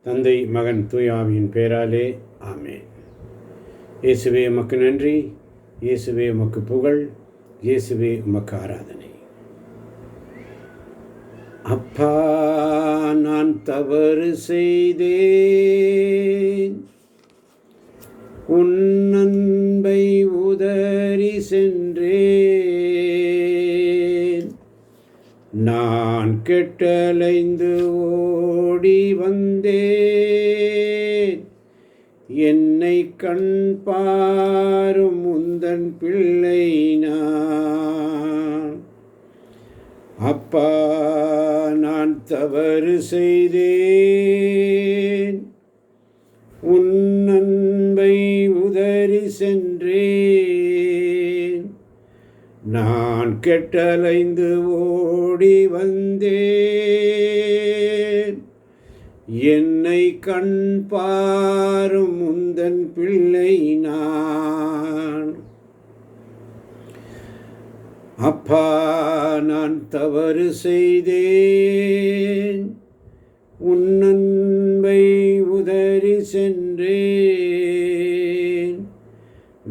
தந்தை மகன் தூயாவியின் பேராலே ஆமென். இயேசுவே உமக்கு நன்றி, இயேசுவே உமக்கு புகழ், இயேசுவே உமக்கு ஆராதனை. அப்பா, நான் தவறு செய்தேன், உன் அன்பை உதறி சென்றேன். நான் கெட்டலைந்து ஓடி வந்தேன், என்னை கண் பாரும் உந்தன் பிள்ளை நான். அப்பா, நான் தவறு செய்தேன், உன் அன்பை உதறி சென்றேன். நான் கெட்டலைந்து ஓடி வந்தேன், என்னை கண் பாரும் உந்தன் பிள்ளை நான். அப்பா, நான் தவறு செய்தேன், உன் அன்பை உதறி சென்றேன்.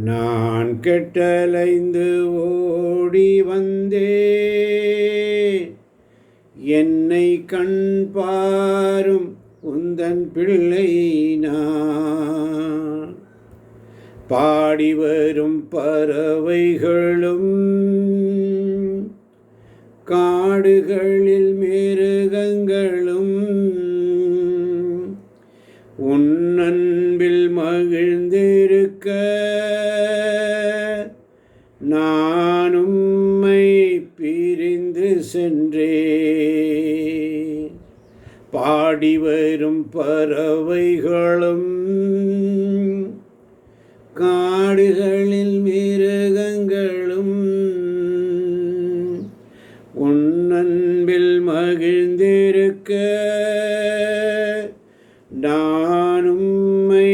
நான் கெட்டலைந்து ஓடி வந்தேன், என்னை கண் பாரும் உந்தன் பிள்ளை நான். பாடி வரும் பறவைகளும் காடுகளில் மிருகங்களும் உன் அன்பில் மகிழ்ந்திருக்க நான் உம்மை பிரிந்து சென்றேன். பாடி வரும் பறவைகளும் காடுகளில் மிருகங்களும் உன் அன்பில் மகிழ்ந்திருக்க நான் உம்மை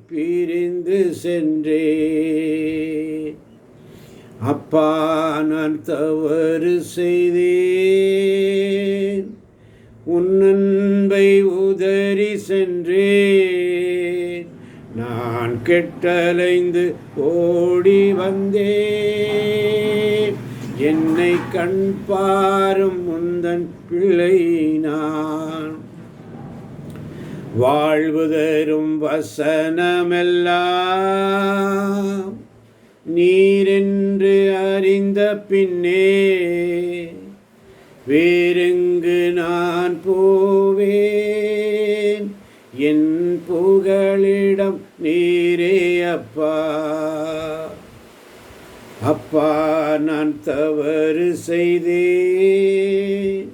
பிரிந்து சென்றேன். அப்பா, நான் தவறு செய்தேன், உன் அன்பை உதறி சென்றேன். நான் கெட்டலைந்து ஓடி வந்தேன், என்னை கண் பாரும் உந்தன் பிள்ளை நான். வாழ்வு தரும் வசனமெல்லாம் நீரென்று அறிந்த பின்னே வேறெங்கு நான் போவேன், என் புகழிடம் நீரே அப்பா. அப்பா, நான் தவறு செய்தேன்,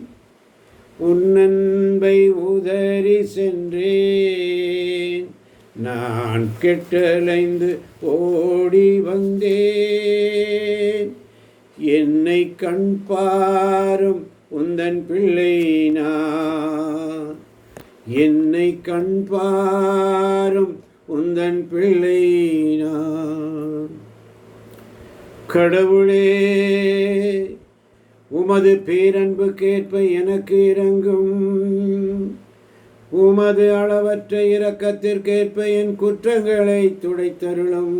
உன் அன்பை உதறி சென்றேன். நான் கெட்டலைந்து ஓடி வந்தேன், என்னை கண் பாரும் உந்தன் பிள்ளை நான். என்னை கண் பாரும் உந்தன் பிள்ளை நான். கடவுளே, உமது பேரன்புக்கேற்ப எனக்கு இரங்கும். உமது அளவற்ற இரக்கத்திற்கேற்ப என் குற்றங்களை துடைத்தருளும்.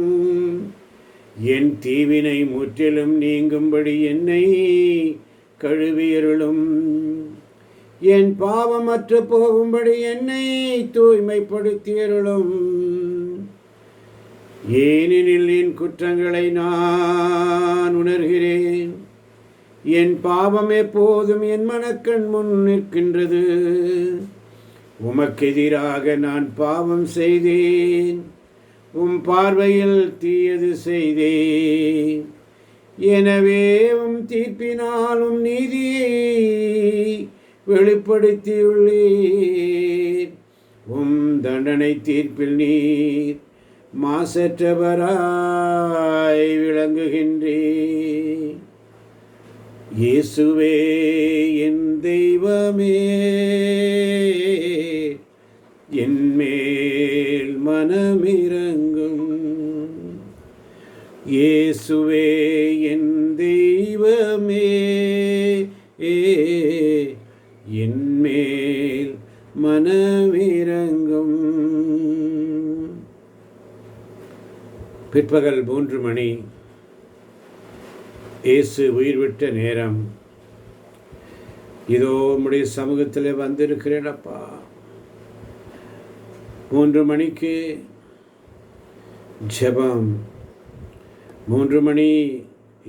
என் தீவினை முற்றிலும் நீங்கும்படி என்னை கழுவியருளும். என் பாவமற்று போகும்படி என்னை தூய்மைப்படுத்தியருளும். ஏனெனில் என் குற்றங்களை நான் உணர்கிறேன், என் பாவம் எப்போதும் என் மனக்கண் முன் நிற்கின்றது. உமக்கெதிராக நான் பாவம் செய்தேன், உம் பார்வையில் தீயது செய்தேன். எனவே உம் தீர்ப்பினாலும் நீதியை வெளிப்படுத்தியுள்ளீர். உம் தண்டனை தீர்ப்பில் நீர் மாசற்றவராய் விளங்குகின்றீர். இயேசுவே என் தெய்வமே, என் மேல் மனமிரங்கும். இயேசுவே என் தெய்வமே, என் மேல் மனமிரங்கும். பிற்பகல் 3 மணி. இயேசு உயிர் விட்ட நேரம். இதோ உம்முடைய சமூகத்தில் வந்திருக்கிறேனப்பா. 3 மணிக்கு ஜெபம். 3 மணி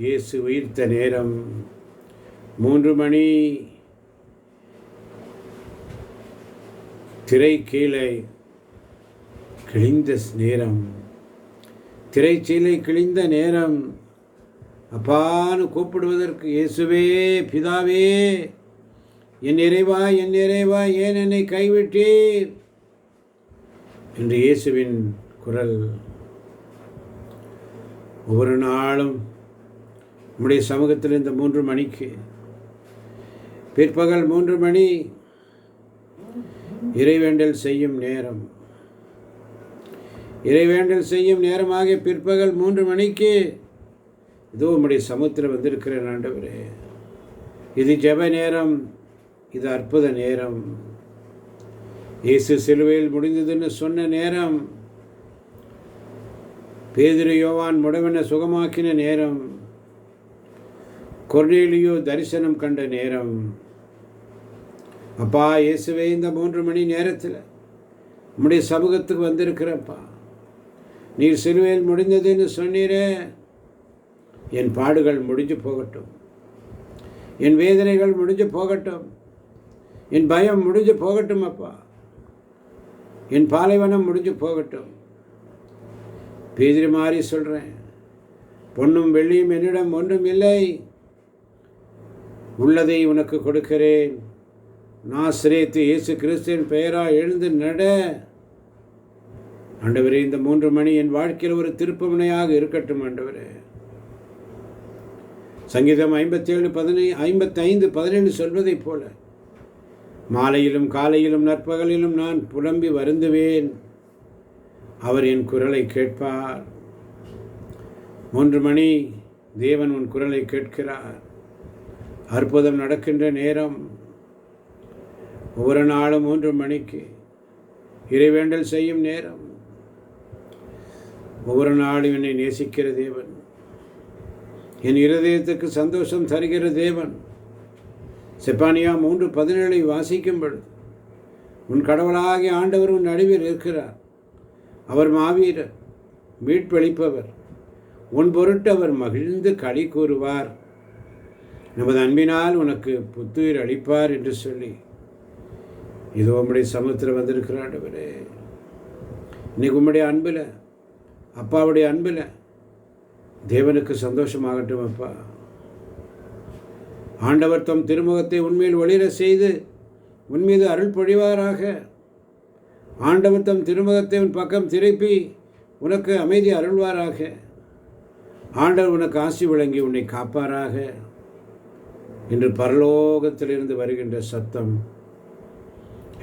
இயேசு உயிர்த்த நேரம். 3 மணி திரை கீழே கிழிந்த நேரம். திரைச்சீலை கிழிந்த நேரம். அப்பான்னு கூப்பிடுவதற்கு, இயேசுவே, பிதாவே, என் இறைவா, என் இறைவா, ஏன் என்னை கைவிட்டீர் என்று இயேசுவின் குரல். ஒவ்வொரு நாளும் நம்முடைய சமூகத்தில் இந்த 3 மணிக்கு, பிற்பகல் 3 மணி இறைவேண்டல் செய்யும் நேரம். இறைவேண்டல் செய்யும் நேரமாக பிற்பகல் 3 மணிக்கு இதோ உம்முடைய சமூகத்தில் வந்திருக்கிறேன் ஆண்டவரே. இது ஜெப நேரம், இது அற்புத நேரம். இயேசு சிலுவையில் முடிந்ததுன்னு சொன்ன நேரம். பேதுரு யோவான் முடவனை சுகமாக்கின நேரம். கொர்நேலியு தரிசனம் கண்ட நேரம். அப்பா இயேசுவே, இந்த 3 மணி நேரத்தில் உம்முடைய சமூகத்துக்கு வந்திருக்கிறப்பா. நீர் சிலுவையில் முடிந்ததுன்னு சொன்னீரே, என் பாடுகள் முடிஞ்சு போகட்டும், என் வேதனைகள் முடிஞ்சு போகட்டும், என் பயம் முடிஞ்சு போகட்டும் அப்பா, என் பாலைவனம் முடிஞ்சு போகட்டும். பேதுரு மாதிரி சொல்கிறேன், பொன்னும் வெள்ளியும் என்னிடம் ஒன்றும் இல்லை, உள்ளதை உனக்கு கொடுக்கிறேன். நாசரேத்து இயேசு கிறிஸ்துவின் பெயராக எழுந்து நட. ஆண்டவரே, இந்த 3 மணி என் வாழ்க்கையில் ஒரு திருப்புமுனையாக இருக்கட்டும் ஆண்டவரே. சங்கீதம் 55:17 சொல்வதைப் போல, மாலையிலும் காலையிலும் நற்பகலிலும் நான் புலம்பி வருந்துவேன், அவர் என் குரலை கேட்பார். 3 மணி தேவன் உன் குரலை கேட்கிறார். அற்புதம் நடக்கின்ற நேரம். ஒவ்வொரு நாளும் 3 மணிக்கு இறைவேண்டல் செய்யும் நேரம். ஒவ்வொரு நாளும் என்னை நேசிக்கிற தேவன், என் இருதயத்துக்கு சந்தோஷம் தருகிற தேவன். செப்பானியா 3:17 வாசிக்கும் பொழுது, உன் கடவுளாகிய ஆண்டவர் உன் நடுவில் இருக்கிறார், அவர் மாவீரர், மீட்பளிப்பவர், உன் பொருட்டு அவர் மகிழ்ந்து களி கூறுவார், நமது அன்பினால் உனக்கு புத்துயிர் அளிப்பார் என்று சொல்லி இதோ உம்முடைய சமூகத்தில் வந்திருக்கிற ஆண்டவரே. இன்னைக்கு உம்முடைய அன்பில், அப்பாவுடைய அன்பில் தேவனுக்கு சந்தோஷமாகட்டும் அப்பா. ஆண்டவர் தம் திருமுகத்தை உண்மையில் ஒளிர செய்து உன் மீது அருள் பொழிவாராக. ஆண்டவர் தம் திருமுகத்தை உன் பக்கம் திருப்பி உனக்கு அமைதி அருள்வாராக. ஆண்டவர் உனக்கு ஆசி வழங்கி உன்னை காப்பாராக என்று பரலோகத்திலிருந்து வருகின்ற சத்தம்.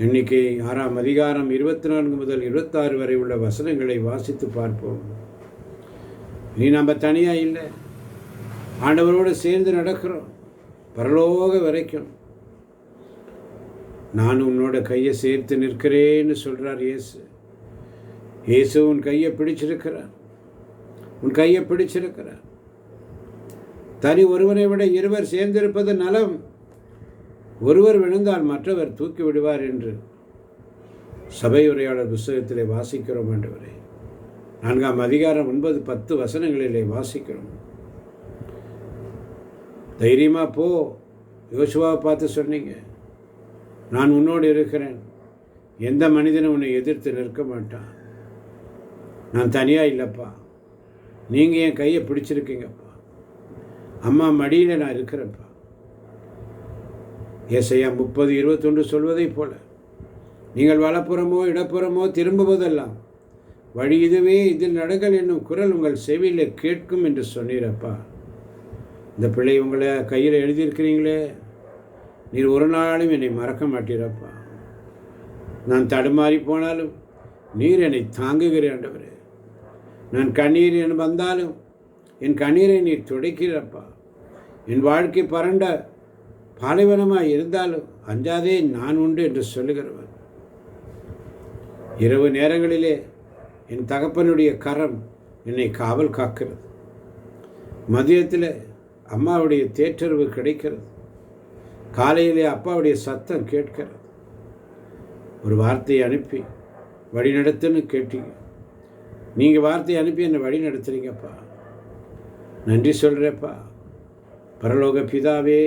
எண்ணிக்கை 6ஆம் அதிகாரம் 24 முதல் 26 வரை உள்ள வசனங்களை வாசித்து பார்ப்போம். நீ நம்ம தனியாக இல்லை, ஆண்டவரோடு சேர்ந்து நடக்கிறோம் பரலோக வரைக்கும். நான் உன்னோட கையை சேர்த்து நிற்கிறேன்னு சொல்கிறார் இயேசு. இயேசு உன் கையை பிடிச்சிருக்கிறார், உன் கையை பிடிச்சிருக்கிறார். தனி ஒருவனை விட இருவர் சேர்ந்திருப்பது நலம், ஒருவர் விழுந்தால் மற்றவர் தூக்கி விடுவார் என்று சபை உரையாளர் புஸ்தகத்திலே வாசிக்கிறோம் ஆண்டவரே. 4ஆம் அதிகாரம் 9-10 வசனங்களிலே வாசிக்கிறோம். தைரியமாக போ, யோசுவாவை பார்த்து சொன்னீங்க, நான் உன்னோடு இருக்கிறேன், எந்த மனிதனும் உன்னை எதிர்த்து நிற்க மாட்டான், நான் தனியாக இல்லைப்பா, நீங்கள் என் கையை பிடிச்சிருக்கீங்கப்பா, அம்மா மடியில் நான் இருக்கிறேன்ப்பா. ஏசாயா 30:21 சொல்வதைப் போல, நீங்கள் வலப்புறமோ இடப்புறமோ திரும்புவதெல்லாம் வழி இதுவே, இதில் நடங்கள் என்னும் குரல் உங்கள் செவியில் கேட்கும் என்று சொன்னீரப்பா. இந்த பிள்ளை உங்களை கையில் எழுதியிருக்கிறீங்களே, நீர் ஒரு நாளும் என்னை மறக்க மாட்டீரப்பா. நான் தடுமாறி போனாலும் நீர் என்னை தாங்குகிறேன் ஆண்டவரே. நான் கண்ணீர் என வந்தாலும் என் கண்ணீரை நீர் துடைக்கிறப்பா. என் வாழ்க்கை பரண்ட பாலைவனமாக இருந்தாலும் அஞ்சாதே, நான் உண்டு என்று சொல்லுகிறவன். இரவு நேரங்களிலே என் தகப்பனுடைய கரம் என்னை காவல் காக்கிறது. மதியத்தில் அம்மாவுடைய தேற்றறிவு கிடைக்கிறது. காலையிலே அப்பாவுடைய சத்தம் கேட்கிறது. ஒரு வார்த்தையை அனுப்பி வழி நடத்துன்னு கேட்டீங்க. நீங்கள் வார்த்தையை அனுப்பி என்னை வழி நடத்துறீங்கப்பா. நன்றி சொல்கிறேப்பா. பரலோக பிதாவே,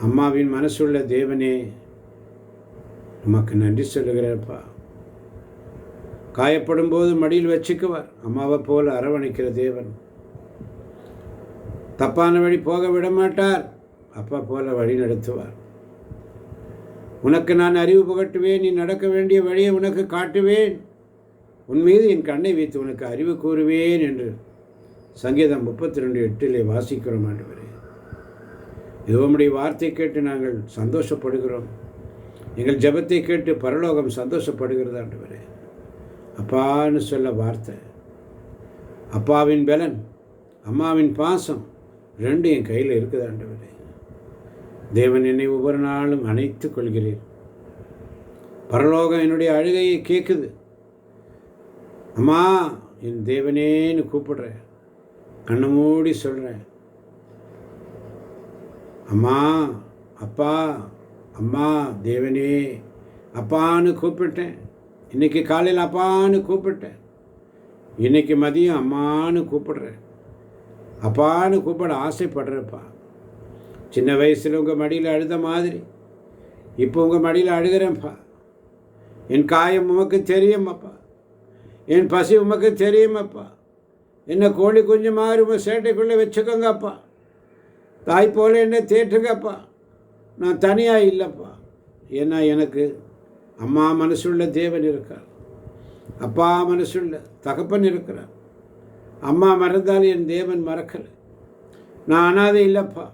அம்மாவின் மனசுள்ள தேவனே, நமக்கு நன்றி சொல்லுகிறேன்ப்பா. காயப்படும் போது மடியில் வச்சுக்குவார். அம்மாவை போல அரவணைக்கிற தேவன். தப்பான வழி போக விட மாட்டார். அப்பா போல வழி நடத்துவார். உனக்கு நான் அறிவு புகட்டுவேன். நீ நடக்க வேண்டிய வழியை உனக்கு காட்டுவேன். உன் மீது என் கண்ணை வைத்து உனக்கு அறிவு கூறுவேன் என்று சங்கீதம் 32:8 வாசிக்கிறோம். ஆண்டவரே, இது உம்முடைய வார்த்தை கேட்டு நாங்கள் சந்தோஷப்படுகிறோம். எங்கள் ஜெபத்தை கேட்டு பரலோகம் சந்தோஷப்படுகிறது. ஆண்டவரே, அப்பான்னு சொல்ல வார்த்தை, அப்பாவின் பலன், அம்மாவின் பாசம் ரெண்டும் என் கையில் இருக்குது. ஆண்டவரே, தேவன் என்னை ஒவ்வொரு நாளும் அணைத்துக் கொள்கிறேன். பரலோகம் என்னுடைய அழுகையை கேட்குது. அம்மா, என் தேவனேன்னு கூப்பிடுறேன். கண்ணை மூடி சொல்கிறேன், அம்மா, அப்பா, அம்மா, தேவனே, அப்பான்னு கூப்பிட்டேன். இன்றைக்கி காலையில் அப்பான்னு கூப்பிட்டேன். இன்றைக்கி மதியம் அம்மான்னு கூப்பிடுறேன். அப்பான்னு கூப்பிட ஆசைப்படுறேப்பா. சின்ன வயசில் உங்கள் மடியில் அழுத மாதிரி இப்போ உங்கள் மடியில் அழுகிறேன்ப்பா. என் காயம் உமக்கு தெரியுமப்பா. என் பசி உமக்கு தெரியுமப்பா. என்னை கோழி குஞ்சு மாதிரி உங்கள் சேட்டைக்குள்ளே வச்சுக்கோங்கப்பா. தாய் போல் என்னை தேற்றுங்கப்பா. நான் தனியாக இல்லைப்பா. ஏன்னா எனக்கு அம்மா மனசுள்ள தேவன் இருக்கார். அப்பா மனசுள்ள தகப்பன் இருக்கிறார். அம்மா மறந்தால் என் தேவன் மறக்கலை. நான் அனாதை இல்லைப்பா.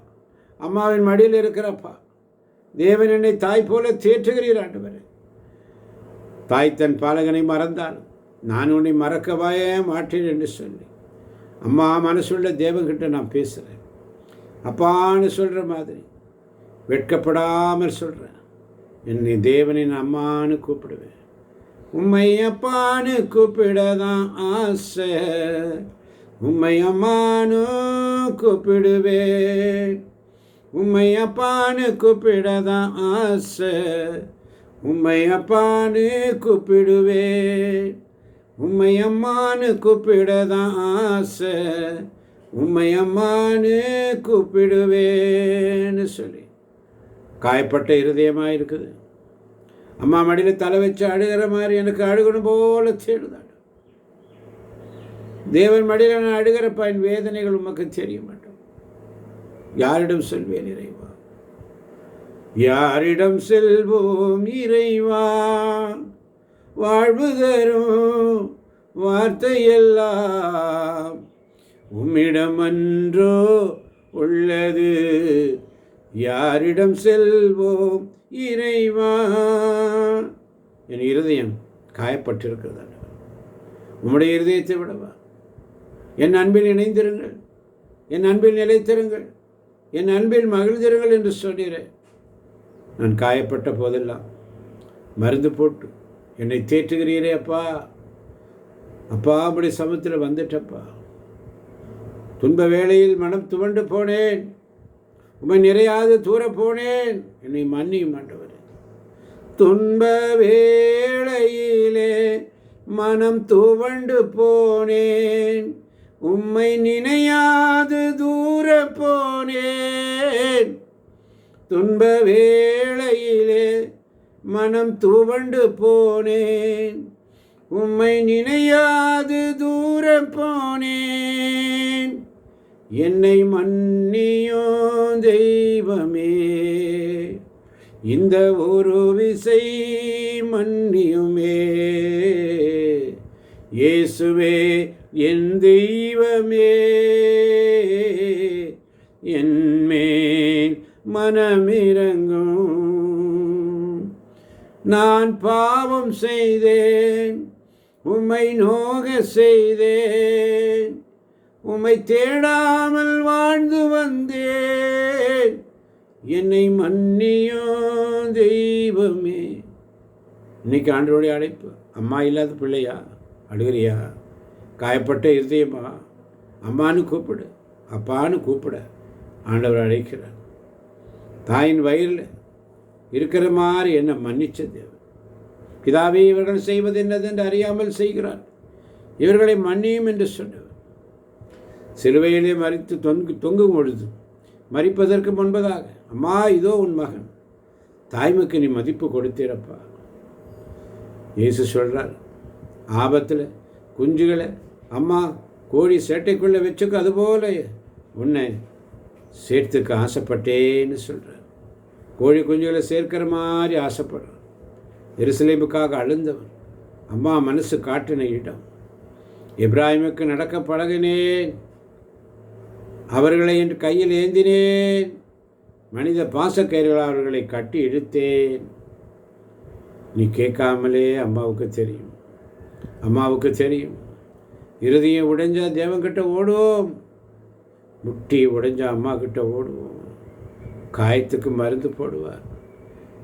அம்மாவின் மடியில் இருக்கிறப்பா. தேவன் என்னை தாய் போல தேற்றுகிறீர். ஆண்டவரே, தாய் தன் பாலகனை மறந்தால் நான் உன்னை மறக்கவாயே மாட்டேன் என்று சொல்லி அம்மா மனசுள்ள தேவன்கிட்ட நான் பேசுகிறேன். அப்பான்னு சொல்கிற மாதிரி வெட்கப்படாமல் சொல்கிறேன். என்னை தேவனின் அம்மானு கூப்பிடுவேன். உம்மை அப்பான்னு கூப்பிடதான் ஆசை. உம்மை அம்மானு கூப்பிடுவேன். உம்மை அப்பான்னு கூப்பிடதான் ஆசை. உம்மை அப்பான்னு கூப்பிடுவேன். உம்மை அம்மானு கூப்பிடதான் ஆசை. உம்மை அம்மானு கூப்பிடுவேன்னு சொல்லி காயப்பட்ட இருதயமாக இருக்குது. அம்மா மடியில் தலை வச்சு அழுகிற மாதிரி எனக்கு அழுகணும் போல தேடுதாடு. தேவன் மடியில் நான் அழுகிறப்பா. என் வேதனைகள் உமக்கு தெரிய மாட்டோம். யாரிடம் செல்வேன் இறைவா? யாரிடம் செல்வோம் இறைவா? வாழ்வு தரும் வார்த்தையெல்லாம் உம்மிடம் அன்றோ உள்ளது. யாரிடம் செல்வோம் இறைவா? என் இருதயம் காயப்பட்டிருக்கிறதா? உம்முடைய இருதயத்தை விடவா? என் அன்பில் இணைந்திருங்கள், என் அன்பில் நிலைத்திருங்கள், என் அன்பில் மகிழ்ந்திருங்கள் என்று சொல்கிறேன். நான் காயப்பட்ட போதெல்லாம் மருந்து போட்டு என்னை தேற்றுகிறீரே அப்பா. அப்பா, அப்படி சமத்தில் வந்துட்டப்பா. துன்ப வேளையில் மனம் துவண்டு போனேன். உம்மை நிறையாது தூர போனேன். என்னை மன்னியும் ஆண்டவரே. துன்ப வேளையிலே மனம் துவண்டு போனேன். உம்மை நினையாது தூர போனேன். துன்ப வேளையிலே மனம் துவண்டு போனேன். உம்மை நினையாது தூர போனேன். என்னை மன்னியோ தெய்வமே. இந்த ஒரு விசை மன்னியுமே. இயேசுவே என் தெய்வமே, என் மேல் மனமிரங்கும். நான் பாவம் செய்தேன், உம்மை நோக செய்தேன். உம்மை தேடாமல் வாழ்ந்து வந்தேன். என்னை மன்னியோ தெய்வமே. இன்னைக்கு ஆண்டவருடைய அழைப்பு. அம்மா இல்லாத பிள்ளையா? அழுகிறியா? காயப்பட்ட இருதயமா, அம்மானு கூப்பிடு, அப்பான்னு கூப்பிட ஆண்டவர் அழைக்கிறார். தாயின் வயிறில் இருக்கிற மாதிரி என்னை மன்னிச்ச தேவன். பிதாவே, இவர்கள் செய்வது என்னதென்று அறியாமல் செய்கிறார், இவர்களை மன்னியும் என்று சொன்னவர். சிலுவையிலே மறித்து தொங்கும் பொழுது மறிப்பதற்கு முன்பதாக, அம்மா இதோ உன் மகன், தாய்மைக்கு நீ மதிப்பு கொடுத்தீரப்பா. இயேசு சொல்கிறார், ஆபத்தில் குஞ்சுகளை அம்மா கோழி சேட்டைக்குள்ளே வச்சுக்க, அதுபோல உன்னை சேர்த்துக்க ஆசைப்பட்டேன்னு சொல்கிறார். கோழி குஞ்சுகளை சேர்க்கிற மாதிரி ஆசைப்படுறார். எருசலேமுக்காக அழுந்தவன், அம்மா மனசு காட்டின இடம். இப்ராஹிமுக்கு நடக்க பழகினேன், அவர்களை என் கையில் ஏந்தினேன், மனித பாசக்கயிறுகள் அவர்களை கட்டி இழுத்தேன். நீ கேட்காமலே அம்மாவுக்கு தெரியும், அம்மாவுக்கு தெரியும். இருதயம் உடைஞ்சா தேவன்கிட்ட ஓடுவோம், முட்டி உடைஞ்சா அம்மா கிட்ட ஓடுவோம். காயத்துக்கு மருந்து போடுவார்.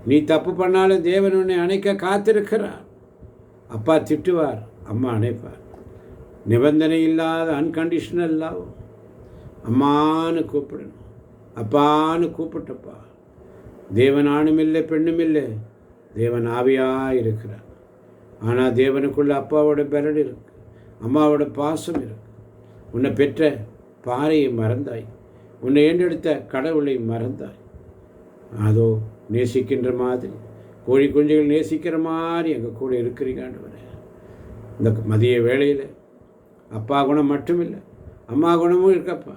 நீ தப்பு பண்ணாலும் தேவன் உன்னை அணைக்க காத்திருக்கிறார். அப்பா திட்டுவார், அம்மா அணைப்பார். நிபந்தனை இல்லாத அன்கண்டிஷனல் லவ். அம்மானு கூப்பிடணும், அப்பான்னு கூப்பிட்டப்பா. தேவன் ஆணும் இல்லை பெண்ணும் இல்லை, தேவன் ஆவியாக இருக்கிறார். ஆனால் தேவனுக்குள்ள அப்பாவோட பெரடு இருக்கு, அம்மாவோட பாசம் இருக்கு. உன்னை பெற்ற பாறையை மறந்தாய், உன்னை ஏண்டெடுத்த கடவுளை மறந்தாய். அதோ நேசிக்கின்ற மாதிரி, கோழி குஞ்சுகள் நேசிக்கிற மாதிரி எங்கள் கூட இருக்கிறீங்க ஆண்டவரே. இந்த மதிய வேளையில் அப்பா குணம் மட்டும் இல்லை, அம்மா குணமும் இருக்கப்பா.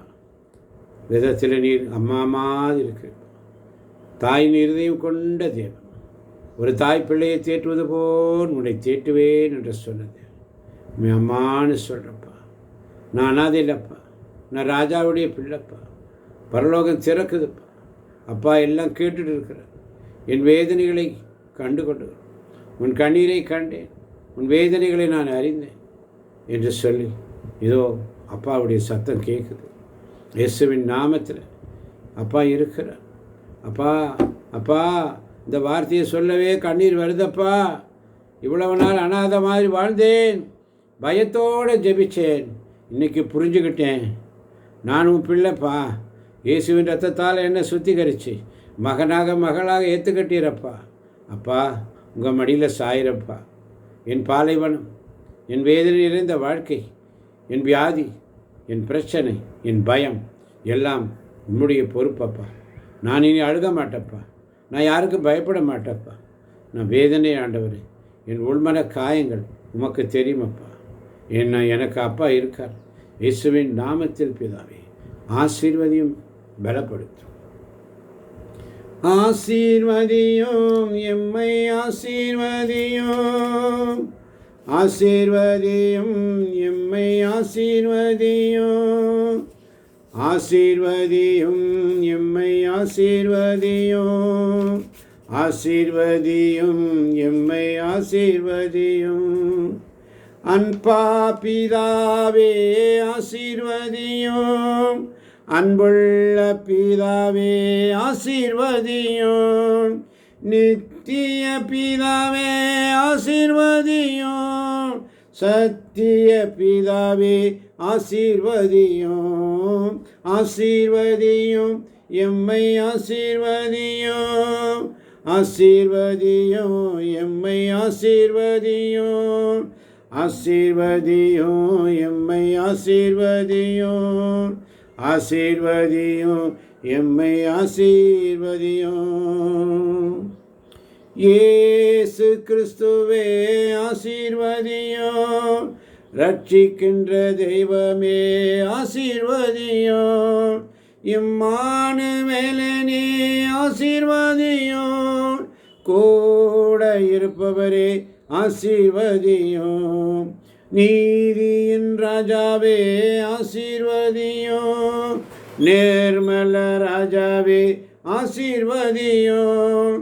விதத்தில் நீர் அம்மா மாதிரி இருக்கு. தாயின் இருதயம் கொண்ட தேவன், ஒரு தாய் பிள்ளையை தேற்றுவது போல் உன்னை தேற்றுவேன் என்று சொன்னது. உண்மை அம்மான்னு சொல்கிறப்பா. நான் அனாதை இல்லைப்பா, நான் ராஜாவுடைய பிள்ளைப்பா. பரலோகம் திறக்குதுப்பா. அப்பா எல்லாம் கேட்டுட்டு இருக்கிறார். என் வேதனைகளை கண்டு கொண்டு, உன் கண்ணீரை கண்டேன், உன் வேதனைகளை நான் அறிந்தேன் என்று சொல்லி இதோ அப்பாவுடைய சத்தம் கேட்குது. இயேசுவின் நாமத்தில் அப்பா இருக்கிறார். அப்பா அப்பா, இந்த வார்த்தையை சொல்லவே கண்ணீர் வருதப்பா. இவ்வளவு நாள் அனாதை மாதிரி வாழ்ந்தேன், பயத்தோடு ஜெபிச்சேன், இன்றைக்கி புரிஞ்சுக்கிட்டேன். நான் உன் பிள்ளைப்பா. இயேசுவின் ரத்தத்தால் என்னை சுத்திகரித்து மகனாக மகளாக ஏற்றுக்கட்டீரப்பா. அப்பா, உங்கள் மடியில் சாயிரப்பா. என் பாலைவனம், என் வேதனை நிறைந்த வாழ்க்கை, என் வியாதி, என் பிரச்சனை, என் பயம் எல்லாம் உன்னுடைய பொறுப்பப்பா. நான் இனி அழுக மாட்டேப்பா, நான் யாருக்கும் பயப்பட மாட்டேப்பா. நான் வேதனை ஆண்டவர், என் உள்மன காயங்கள் உமக்கு தெரியுமப்பா. எனக்கு அப்பா இருக்கார். இயேசுவின் நாமத்தில் பிதாவே, ஆசீர்வதியும் பலப்படுத்தும். ஆசீர்வதியும் எம்மை ஆசீர்வதியும், ஆசீர்வதியும் எம்மை ஆசீர்வதியும், ஆசீர்வதியும் எம்மை ஆசீர்வதியும், ஆசீர்வதியும் எம்மை ஆசீர்வதியும். அன்பா பிதாவே ஆசீர்வதியும், அன்புள்ள பிதாவே ஆசீர்வதியும், நித்திய பிதாவே ஆசீர்வதியும், சத்திய பிதாவே ஆசீர்வதியும், ஆசீர்வதியும் எம்மை ஆசீர்வதியும், ஆசீர்வதியும் எம்மை ஆசீர்வதியும், ஆசீர்வதியும் எம்மை ஆசீர்வதியும், ஆசீர்வதியும் எம்மை ஆசீர்வதியும். இயேசு கிறிஸ்துவே ஆசீர்வதியும், ரட்சிக்கின்ற தெய்வமே ஆசீர்வதியும், இம்மானுவேலனே ஆசீர்வதியும், கூட இருப்பவரே ஆசீர்வதியும், நீதியின் ராஜாவே ஆசீர்வதியும், நேர்மல ராஜாவே ஆசீர்வதியும்,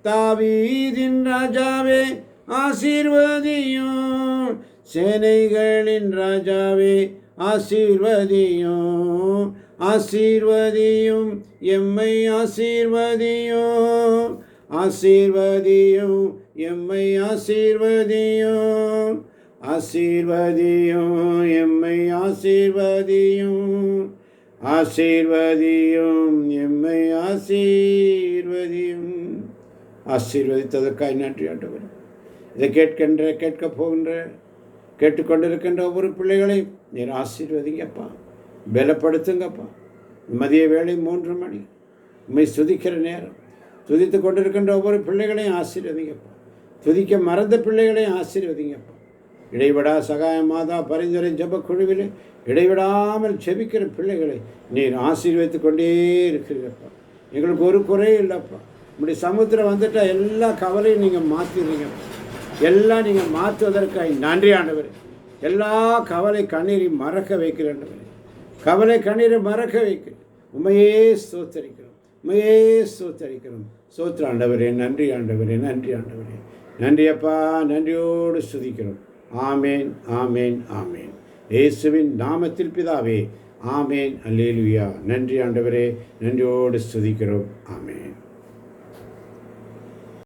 தாவீதின் ராஜாவே ஆசீர்வதியும், சேனைகளின் ராஜாவே ஆசீர்வதியும், ஆசீர்வதியும் எம்மை ஆசீர்வதியும், ஆசீர்வதியும் எம்மை ஆசீர்வதியும், ஆசீர்வதியும், எம்மை ஆசீர்வதியும், ஆசீர்வதியும், எம்மை ஆசீர்வதியும். ஆசீர்வதித்ததற்காக நன்றி ஆண்டவரே. இதை கேட்கப் போகின்ற கேட்டுக்கொண்டிருக்கின்ற ஒவ்வொரு பிள்ளைகளையும் நீர் ஆசீர்வதிங்கப்பா, பலப்படுத்துங்கப்பா. மதிய வேளை 3 மணி உண்மை துதிக்கிற நேரம், துதித்து கொண்டிருக்கின்ற ஒவ்வொரு பிள்ளைகளையும் ஆசீர்வதிங்கப்பா. துதிக்க மறந்த பிள்ளைகளையும் ஆசீர்வதிங்கப்பா. இடைவிடா சகாய மாதா பரிந்துரை ஜப குழுவில் இடைவிடாமல் செபிக்கிற பிள்ளைகளை நீர் ஆசீர்வதித்து கொண்டே இருக்கிறீங்கப்பா. எங்களுக்கு ஒரு குறையும் இல்லைப்பா. இப்படி சமுத்திரம் வந்துட்டால் எல்லா கவலையும் நீங்கள் மாற்றிடுறீங்கப்பா. எல்லாம் நீங்கள் மாற்றுவதற்காக நன்றி ஆண்டவர். எல்லா கவலை கண்ணீரையும் மறக்க வைக்கிற ஆண்டவர். கவலை கண்ணீரை மறக்க வைக்கிறேன். உண்மையே ஸ்தோத்தரிக்கிறோம், உண்மையே ஸ்தோத்தரிக்கிறோம். ஸ்தோத்திர ஆண்டவரே, நன்றி ஆண்டவரே, நன்றி ஆண்டவரே. நன்றி அப்பா, நன்றியோடு ஸ்துதிக்கிறோம். ஆமேன், ஆமேன், ஆமேன். இயேசுவின் நாமத்தில் பிதாவே, ஆமேன், அல்லேலூயா. நன்றி ஆண்டவரே, நன்றியோடு ஸ்துதிக்கிறோம். ஆமேன்.